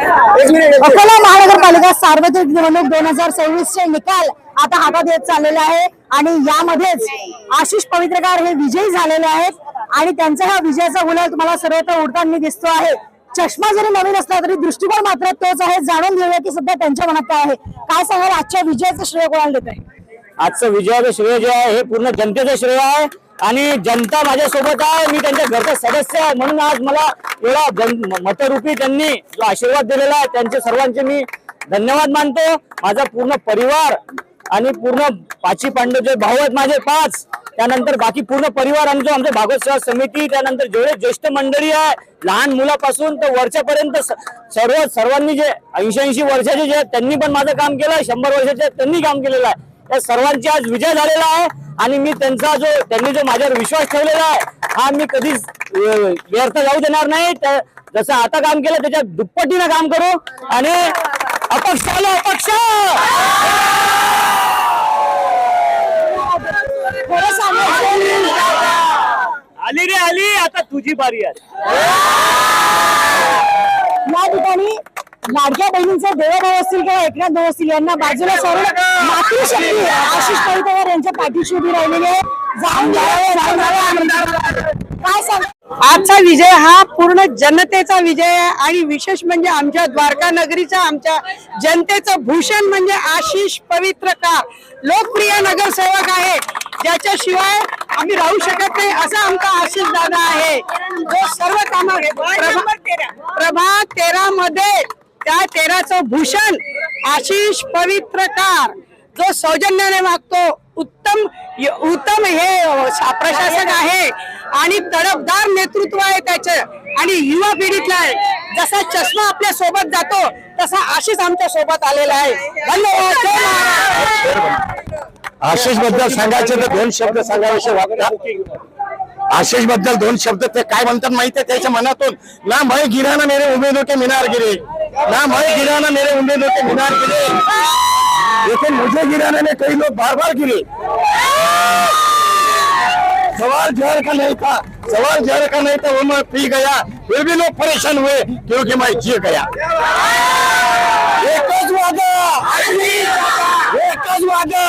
अकोला महानगरपालिका सार्वत्रिक निवडणूक 2026 चे निकाल आता हातात येत चाललेले आहे आणि यामध्येच आशिष पवित्रकार हे विजयी झालेले आहेत आणि त्यांचा हा विजयाचा गुलाल तुम्हाला सर्वत्र उडताना दिसतो आहे। चष्मा जरी नवीन असला तरी दृष्टिकोन मात्र तोच आहे। जाणून घेऊया की सध्या त्यांच्या मनात काय आहे। काय सांगाल, आजच्या विजयाचं श्रेय कोणाला देत आहे? आजचं विजयाचं श्रेय जे आहे हे पूर्ण जनतेचं श्रेय आहे आणि जनता माझ्या सोबत आहे। मी त्यांच्या घरचा सदस्य आहे म्हणून आज मला एवढा मतरूपी त्यांनी जो आशीर्वाद दिलेला आहे त्यांचे सर्वांचे मी धन्यवाद मानतो। माझा पूर्ण परिवार आणि पूर्ण पाची पांडव जे भाऊ आहेत माझे 5, त्यानंतर बाकी पूर्ण परिवार आमचं भागवत सेवा समिती, त्यानंतर जेवढे ज्येष्ठ मंडळी आहे लहान मुलापासून तर वरच्यापर्यंत सर्वांनी जे 80 वर्षाचे जे त्यांनी पण माझं काम केलं, 100 वर्षाचे त्यांनी काम केलेलं आहे। या सर्वांची आज विजय झालेला आहे आणि मी त्यांनी जो माझ्यावर विश्वास ठेवलेला आहे हा मी कधीच व्यर्थ जाऊ देणार नाही। जसं आता काम केलं त्याच्या दुप्पटीनं काम करू आणि अपक्ष अपक्ष आली रे आली, आता तुझी बारी आहे। या ठिकाणी लाडक्या बहिणींचे देवभाव असतील किंवा एकनाथ भाऊ असतील यांना बाजूला सोडून मातृशक्ती आशिष पवित्रकार यांच्या पाठीशी उभी राहिलेली आहे। काय सांग, आजचा विजय हा पूर्ण जनतेचा विजय आहे आणि विशेष म्हणजे आमच्या द्वारका नगरीचा आमच्या जनतेचं भूषण म्हणजे आशिष पवित्रकार लोकप्रिय नगरसेवक आहे, ज्याच्याशिवाय आम्ही राहू शकत नाही असा आमचा आशिष दादा आहे। जो सर्व कामं प्रभाग 13 मध्ये त्या 13चं भूषण आशिष पवित्रकार जो सौजन्याने वागतो, उत्तम हे प्रशासक आहे आणि तडफदार नेतृत्व आहे त्याचं आणि युवा पिढीतला आहे। जसा चष्मा आपल्या सोबत जातो तसा आशिष आमच्या सोबत आलेला आहे। धन्यवाद। आशिष बद्दल सांगायचे तर 2 शब्द सांगावेसे वाटतात। आशिष बद्दल 2 शब्द ते काय म्हणतात माहिती आहे त्याच्या मनातून, ना भय गिराना मेरे उम्मीदों के मीनार गिरे, ना भय गिराना मेरे उम्मीदों के मीनार गिरे, लेकिन मुझे गिराने में कई लोग बार बार गिरे। सवाल जहर का नहीं था, सवाल जहर का नहीं था, वो मैं पी गया, फिर भी लोग परेशान हुए क्योंकि मैं जी गया। एकच वादा, एकच वादा।